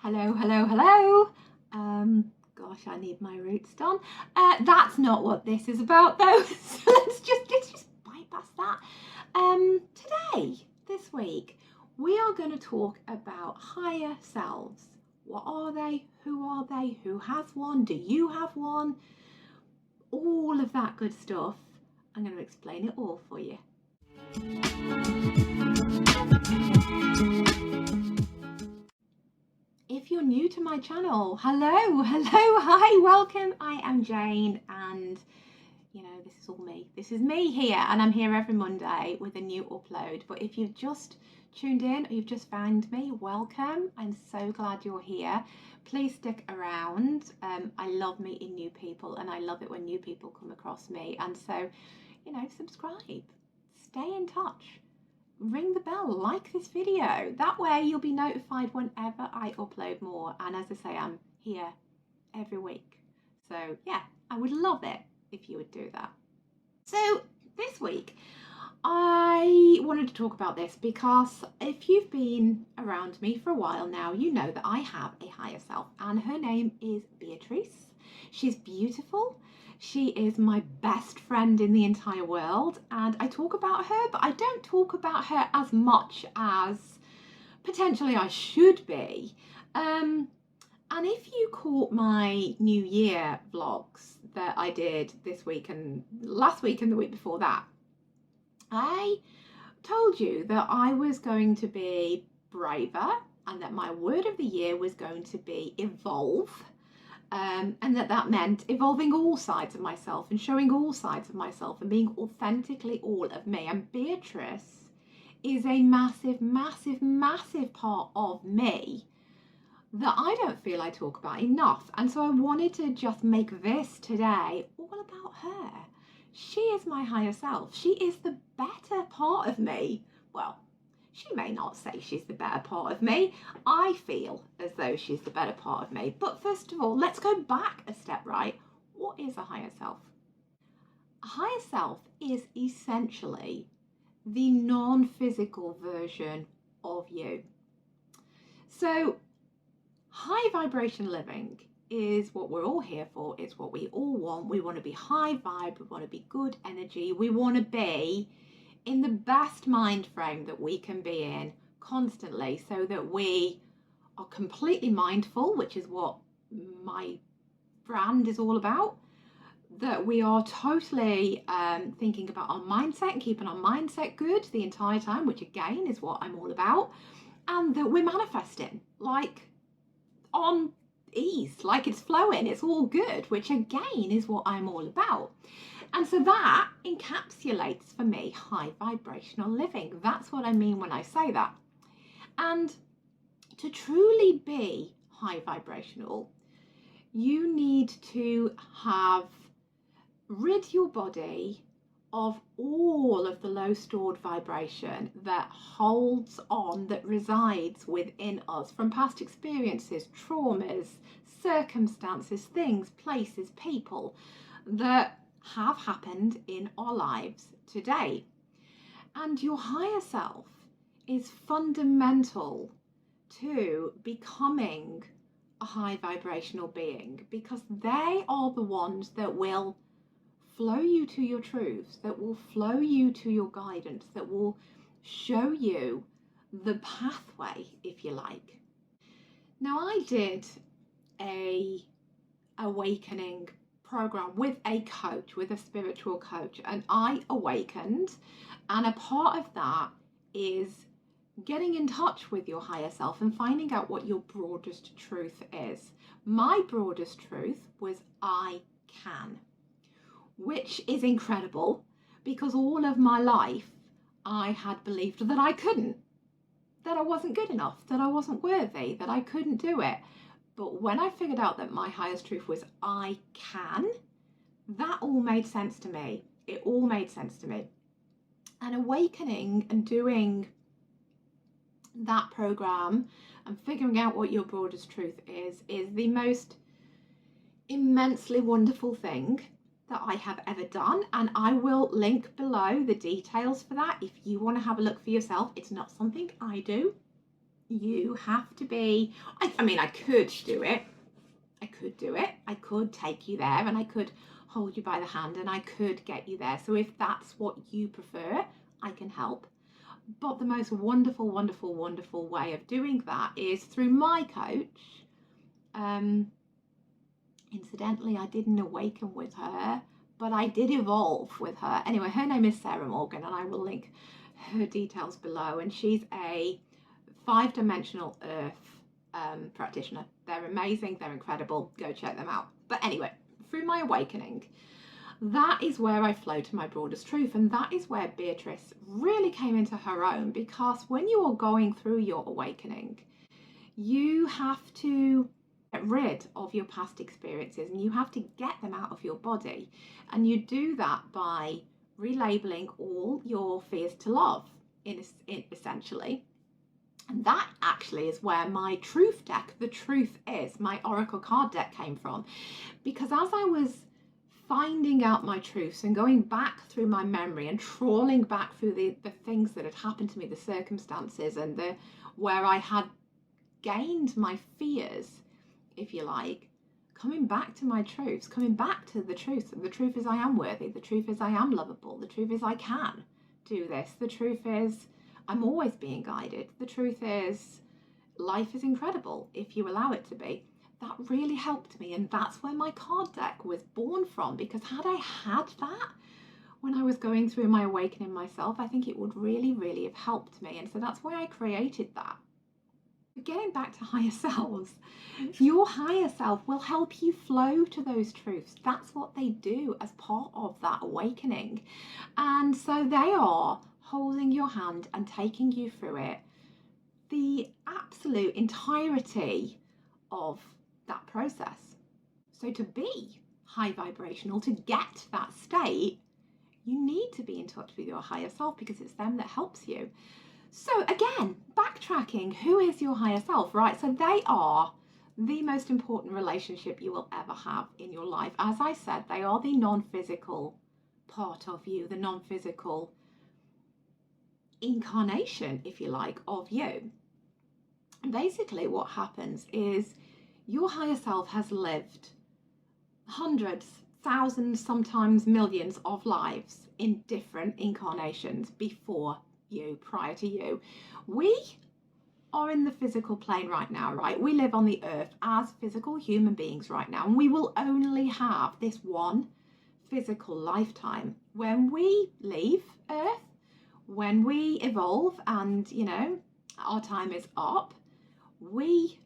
Hello, hello, hello. Gosh, I need my roots done. That's not what this is about though. So let's just bypass that. This week, we are going to talk about higher selves. What are they? Who are they? Who has one? Do you have one? All of that good stuff. I'm going to explain it all for you. If you're new to my channel, hello, hi, welcome. I am Jane, and this is all me. This is me here, and I'm here every Monday with a new upload. But if you've just tuned in or you've just found me, welcome. I'm so glad you're here. Please stick around. I love meeting new people, and I love it when new people come across me. And so, subscribe, stay in touch. Ring the bell, like this video. That way you'll be notified whenever I upload more. And as I say, I'm here every week. So yeah, I would love it if you would do that. So this week, I wanted to talk about this because if you've been around me for a while now, you know that I have a higher self, and her name is Beatrice. She's beautiful. She is my best friend in the entire world, and I talk about her, but I don't talk about her as much as potentially I should be. And if you caught my New Year vlogs that I did this week and last week and the week before that, I told you that I was going to be braver and that my word of the year was going to be evolve. And that meant evolving all sides of myself and showing all sides of myself and being authentically all of me. And Beatrice is a massive, massive, massive part of me that I don't feel I talk about enough. And so I wanted to just make this today all about her. She is my higher self. She is the better part of me. Well, she may not say she's the better part of me. I feel as though she's the better part of me. But first of all, let's go back a step, right? What is a higher self? A higher self is essentially the non-physical version of you. So high vibration living is what we're all here for. It's what we all want. We want to be high vibe. We want to be good energy. We want to be in the best mind frame that we can be in constantly, so that we are completely mindful, which is what my brand is all about, that we are totally thinking about our mindset and keeping our mindset good the entire time, which again is what I'm all about, and that we're manifesting like on ease, like it's flowing, it's all good, which again is what I'm all about. And so that encapsulates for me high vibrational living. That's what I mean when I say that. And to truly be high vibrational, you need to have rid your body of all of the low stored vibration that holds on, that resides within us from past experiences, traumas, circumstances, things, places, people that have happened in our lives today. And your higher self is fundamental to becoming a high vibrational being, because they are the ones that will flow you to your truths, that will flow you to your guidance, that will show you the pathway, if you like. Now, I did a awakening program with a coach, with a spiritual coach, and I awakened, and a part of that is getting in touch with your higher self and finding out what your broadest truth is. My broadest truth was I can, which is incredible, because all of my life I had believed that I couldn't, that I wasn't good enough, that I wasn't worthy, that I couldn't do it. But when I figured out that my highest truth was I can, that all made sense to me. It all made sense to me. And awakening and doing that program and figuring out what your broadest truth is the most immensely wonderful thing that I have ever done. And I will link below the details for that if you want to have a look for yourself. It's not something I do. You have to be, I mean, I could do it. I could do it. I could take you there and I could hold you by the hand and I could get you there. So if that's what you prefer, I can help. But the most wonderful, wonderful, wonderful way of doing that is through my coach. Incidentally, I didn't awaken with her, but I did evolve with her. Anyway, her name is Sarah Morgan, and I will link her details below. And she's a 5-dimensional earth practitioner. They're amazing, they're incredible. Go check them out. But anyway, through my awakening, that is where I flow to my broadest truth, and that is where Beatrice really came into her own, because when you are going through your awakening, you have to get rid of your past experiences and you have to get them out of your body, and you do that by relabeling all your fears to love essentially. And that actually is where my truth deck, the truth is, my oracle card deck came from, because as I was finding out my truths and going back through my memory and trawling back through the things that had happened to me, the circumstances and where I had gained my fears, if you like, coming back to my truths, coming back to the truth. The truth is I am worthy. The truth is I am lovable. The truth is I can do this. The truth is I'm always being guided. The truth is life is incredible if you allow it to be. That really helped me, and that's where my card deck was born from, because had I had that when I was going through my awakening myself, I think it would really, really have helped me. And so that's why I created that. Getting back to higher selves, your higher self will help you flow to those truths. That's what they do as part of that awakening. And so they are holding your hand and taking you through it, the absolute entirety of that process. So to be high vibrational, to get to that state, you need to be in touch with your higher self, because it's them that helps you. So again, backtracking, who is your higher self, right? So they are the most important relationship you will ever have in your life. As I said, they are the non-physical part of you, the non-physical incarnation, if you like, of you. And basically what happens is your higher self has lived hundreds, thousands, sometimes millions of lives in different incarnations before you, prior to you. We are in the physical plane right now, right? We live on the earth as physical human beings right now, and we will only have this one physical lifetime. When we leave earth, when we evolve and, you know, our time is up, we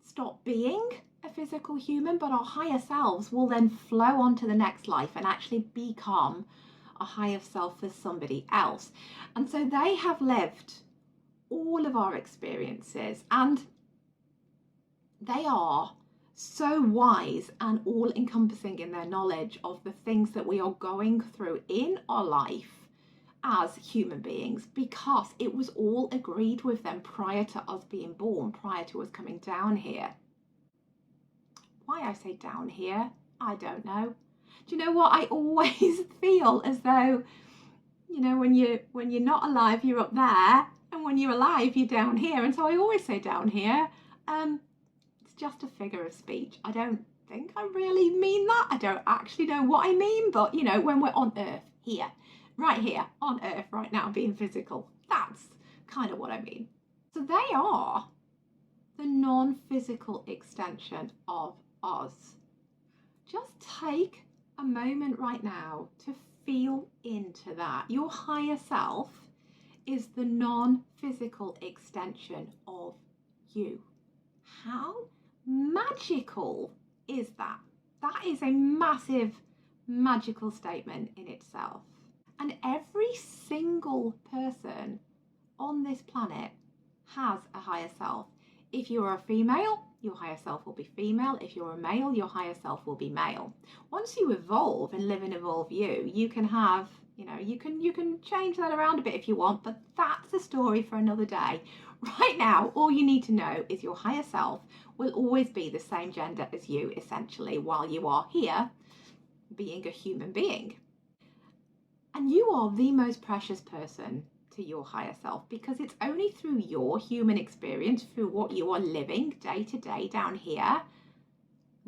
stop being a physical human, but our higher selves will then flow on to the next life and actually become a higher self for somebody else. And so they have lived all of our experiences, and they are so wise and all encompassing in their knowledge of the things that we are going through in our life as human beings, because it was all agreed with them prior to us being born, prior to us coming down here. Why I say down here, I don't know. Do you know what? I always feel as though, you know, when you're not alive, you're up there, and when you're alive, you're down here. And so I always say down here. It's just a figure of speech. I don't think I really mean that. I don't actually know what I mean, but you know, when we're on earth here, right here on earth right now, being physical, that's kind of what I mean. So they are the non-physical extension of us. Just take a moment right now to feel into that. Your higher self is the non-physical extension of you. How magical is that? That is a massive, magical statement in itself. And every single person on this planet has a higher self. If you are a female, your higher self will be female. If you're a male, your higher self will be male. Once you evolve and live and evolve you can have, you know, you can change that around a bit if you want, but that's a story for another day. Right now, all you need to know is your higher self will always be the same gender as you, essentially, while you are here being a human being. And you are the most precious person to your higher self, because it's only through your human experience, through what you are living day to day down here,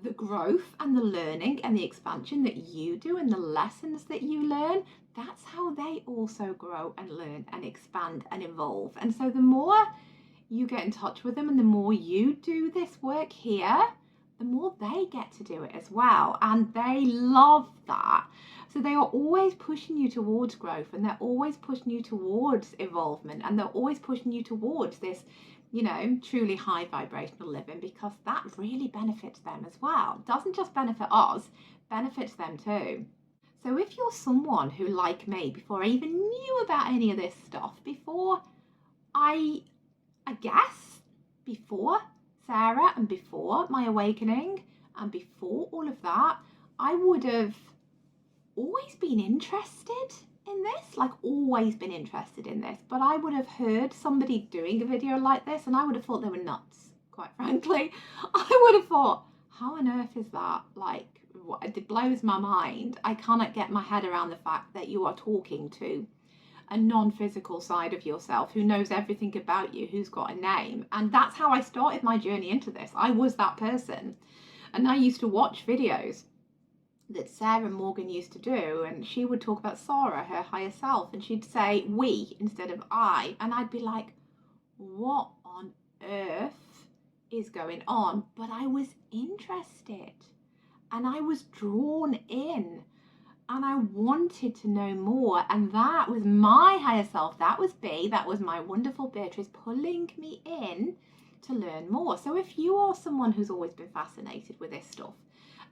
the growth and the learning and the expansion that you do and the lessons that you learn, that's how they also grow and learn and expand and evolve. And so the more you get in touch with them and the more you do this work here, the more they get to do it as well. And they love that. So they are always pushing you towards growth, and they're always pushing you towards evolvement, and they're always pushing you towards this, you know, truly high vibrational living, because that really benefits them as well. It doesn't just benefit us, benefits them too. So if you're someone who, like me, before I even knew about any of this stuff, before I guess before Sarah and before my awakening and before all of that, I would have always been interested in this, like always been interested in this, but I would have heard somebody doing a video like this and I would have thought they were nuts, quite frankly. I would have thought, how on earth is that? Like, it blows my mind. I cannot get my head around the fact that you are talking to a non-physical side of yourself who knows everything about you, who's got a name. And that's how I started my journey into this. I was that person. And I used to watch videos that Sarah Morgan used to do, and she would talk about Sarah, her higher self, and she'd say we instead of I, and I'd be like, what on earth is going on? But I was interested and I was drawn in and I wanted to know more, and that was my higher self, that was B, that was my wonderful Beatrice pulling me in to learn more. So if you are someone who's always been fascinated with this stuff,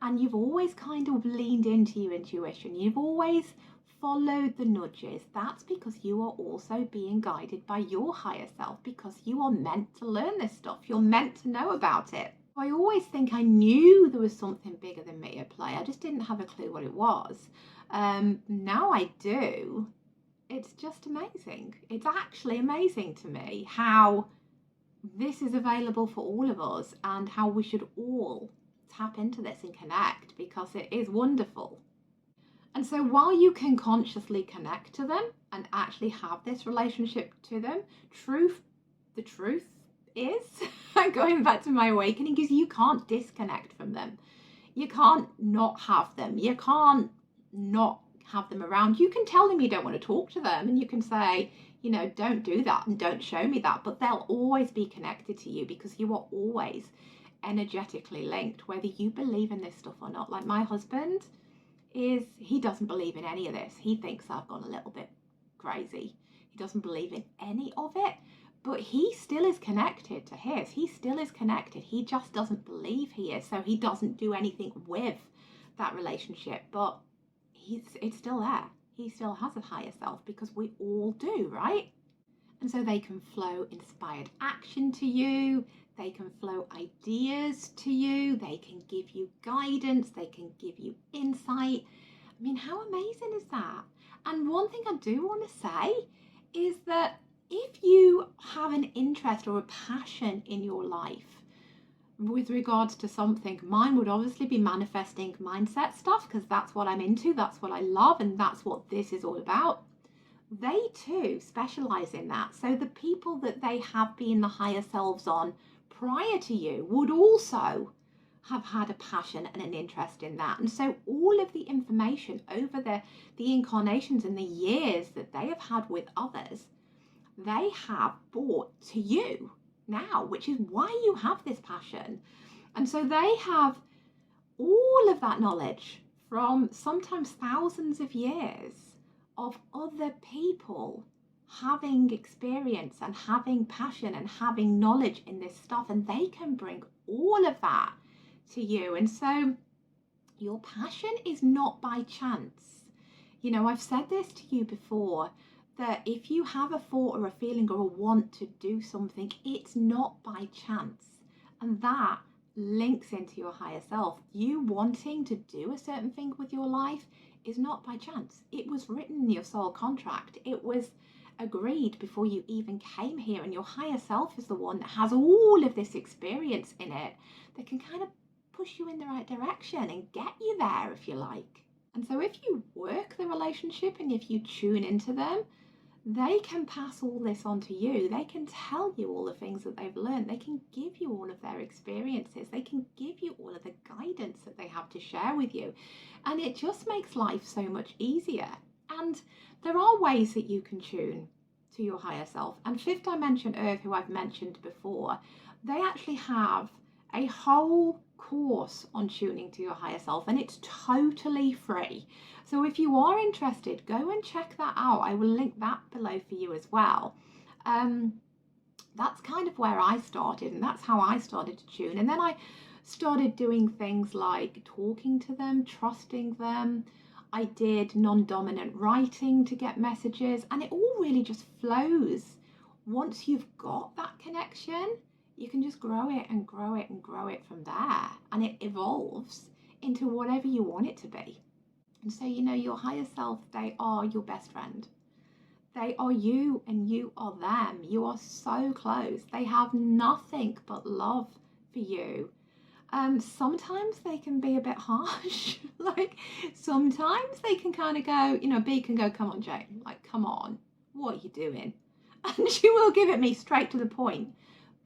and you've always kind of leaned into your intuition, you've always followed the nudges, that's because you are also being guided by your higher self, because you are meant to learn this stuff. You're meant to know about it. I always think I knew there was something bigger than me at play. I just didn't have a clue what it was. Now I do. It's just amazing. It's actually amazing to me how this is available for all of us and how we should all tap into this and connect, because it is wonderful. And so while you can consciously connect to them and actually have this relationship to them, the truth is, going back to my awakening, is you can't disconnect from them. You can't not have them. You can't not have them around. You can tell them you don't want to talk to them, and you can say, you know, don't do that and don't show me that, but they'll always be connected to you because you are always energetically linked, whether you believe in this stuff or not. Like my husband he doesn't believe in any of this. He thinks I've gone a little bit crazy. He doesn't believe in any of it, but he still is connected to his. He still is connected. He just doesn't believe he is, so he doesn't do anything with that relationship, but it's still there. He still has a higher self, because we all do, right? And so they can flow inspired action to you. They can flow ideas to you. They can give you guidance. They can give you insight. I mean, how amazing is that? And one thing I do want to say is that if you have an interest or a passion in your life with regards to something, mine would obviously be manifesting mindset stuff, because that's what I'm into, that's what I love, and that's what this is all about. They too specialize in that. So the people that they have been the higher selves on prior to you would also have had a passion and an interest in that. And so all of the information over the incarnations and the years that they have had with others, they have brought to you now, which is why you have this passion. And so they have all of that knowledge from sometimes thousands of years of other people having experience and having passion and having knowledge in this stuff, and they can bring all of that to you. And so your passion is not by chance. You know, I've said this to you before, that if you have a thought or a feeling or a want to do something, it's not by chance. And that links into your higher self. You wanting to do a certain thing with your life is not by chance. It was written in your soul contract. It was agreed before you even came here, and your higher self is the one that has all of this experience in it that can kind of push you in the right direction and get you there, if you like. And so if you work the relationship and if you tune into them, they can pass all this on to you. They can tell you all the things that they've learned. They can give you all of their experiences. They can give you all of the guidance that they have to share with you. And it just makes life so much easier. And there are ways that you can tune to your higher self. And Fifth Dimension Earth, who I've mentioned before, they actually have a whole course on tuning to your higher self, and it's totally free. So if you are interested, go and check that out. I will link that below for you as well. That's kind of where I started, and that's how I started to tune. And then I started doing things like talking to them, trusting them. I did non-dominant writing to get messages, and it all really just flows. Once you've got that connection, you can just grow it and grow it and grow it from there, and it evolves into whatever you want it to be. And so, you know, your higher self, they are your best friend. They are you and you are them. You are so close. They have nothing but love for you. Sometimes they can be a bit harsh. Like sometimes they can kind of go, you know, B can go, come on, Jane, like, come on, what are you doing? And she will give it me straight to the point.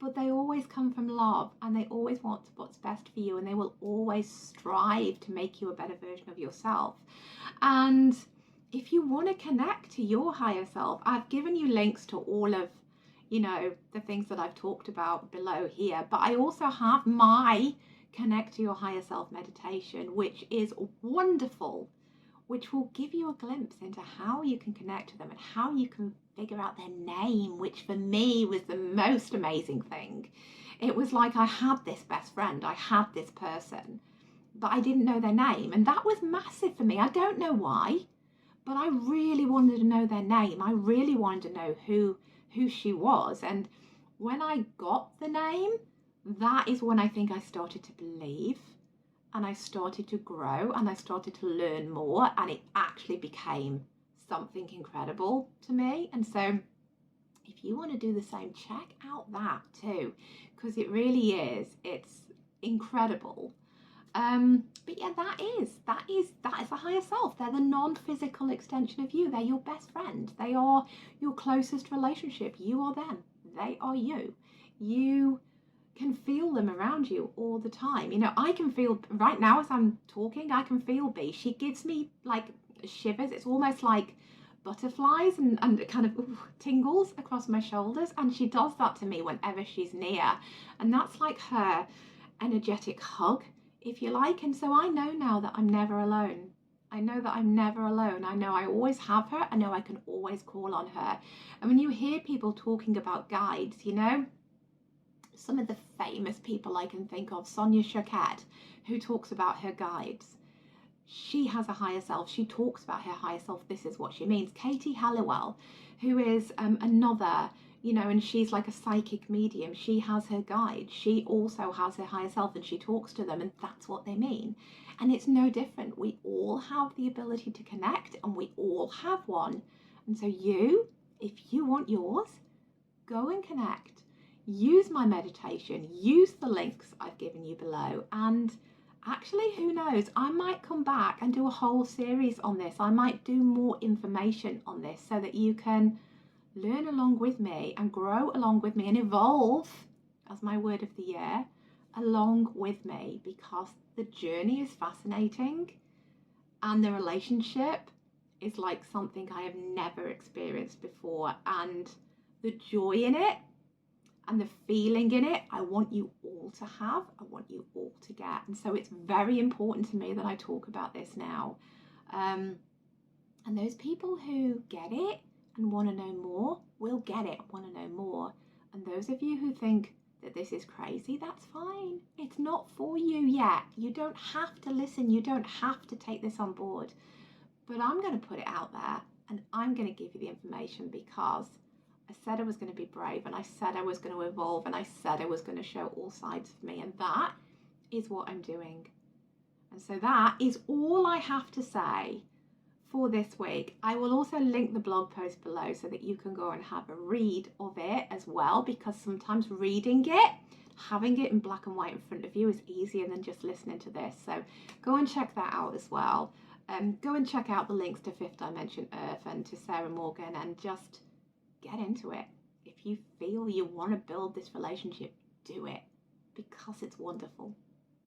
But they always come from love, and they always want what's best for you, and they will always strive to make you a better version of yourself. And if you want to connect to your higher self, I've given you links to all of, you know, the things that I've talked about below here, but I also have my Connect to Your Higher Self meditation, which is wonderful, which will give you a glimpse into how you can connect to them and how you can figure out their name, which for me was the most amazing thing. It was like I had this best friend, I had this person, but I didn't know their name, and that was massive for me. I don't know why, but I really wanted to know their name. I really wanted to know who she was. And when I got the name, that is when I think I started to believe, and I started to grow, and I started to learn more, and it actually became something incredible to me. And so if you want to do the same, check out that too, because it really is, it's incredible. But yeah, that is the higher self. They're the non-physical extension of you. They're your best friend. They are your closest relationship. You are them. They are you. You can feel them around you all the time. You know, I can feel right now as I'm talking, I can feel B. She gives me like shivers. It's almost like butterflies and kind of tingles across my shoulders, and she does that to me whenever she's near, and that's like her energetic hug, if you like. And so I know now that I'm never alone. I know that I'm never alone. I know I always have her. I know I can always call on her. And when you hear people talking about guides, you know, some of the famous people I can think of, Sonia Choquette, who talks about her guides. She has a higher self. She talks about her higher self. This is what she means. Katie Halliwell, who is another, you know, and she's like a psychic medium. She has her guides. She also has her higher self, and she talks to them, and that's what they mean. And it's no different. We all have the ability to connect, and we all have one. And so you, if you want yours, go and connect. Use my meditation. Use the links I've given you below. And actually, who knows, I might come back and do a whole series on this. I might do more information on this so that you can learn along with me and grow along with me and evolve, as my word of the year, along with me, because the journey is fascinating and the relationship is like something I have never experienced before, and the joy in it and the feeling in it, I want you all to have, I want you all to get. And so it's very important to me that I talk about this now. And those people who get it and want to know more will get it, want to know more. And those of you who think that this is crazy, that's fine. It's not for you yet. You don't have to listen. You don't have to take this on board. But I'm going to put it out there, and I'm going to give you the information because I said I was going to be brave, and I said I was going to evolve, and I said I was going to show all sides of me, and that is what I'm doing. And so that is all I have to say for this week. I will also link the blog post below so that you can go and have a read of it as well, because sometimes reading it, having it in black and white in front of you is easier than just listening to this. So go and check that out as well. Go and check out the links to Fifth Dimension Earth and to Sarah Morgan, and just get into it. If you feel you want to build this relationship, do it, because it's wonderful.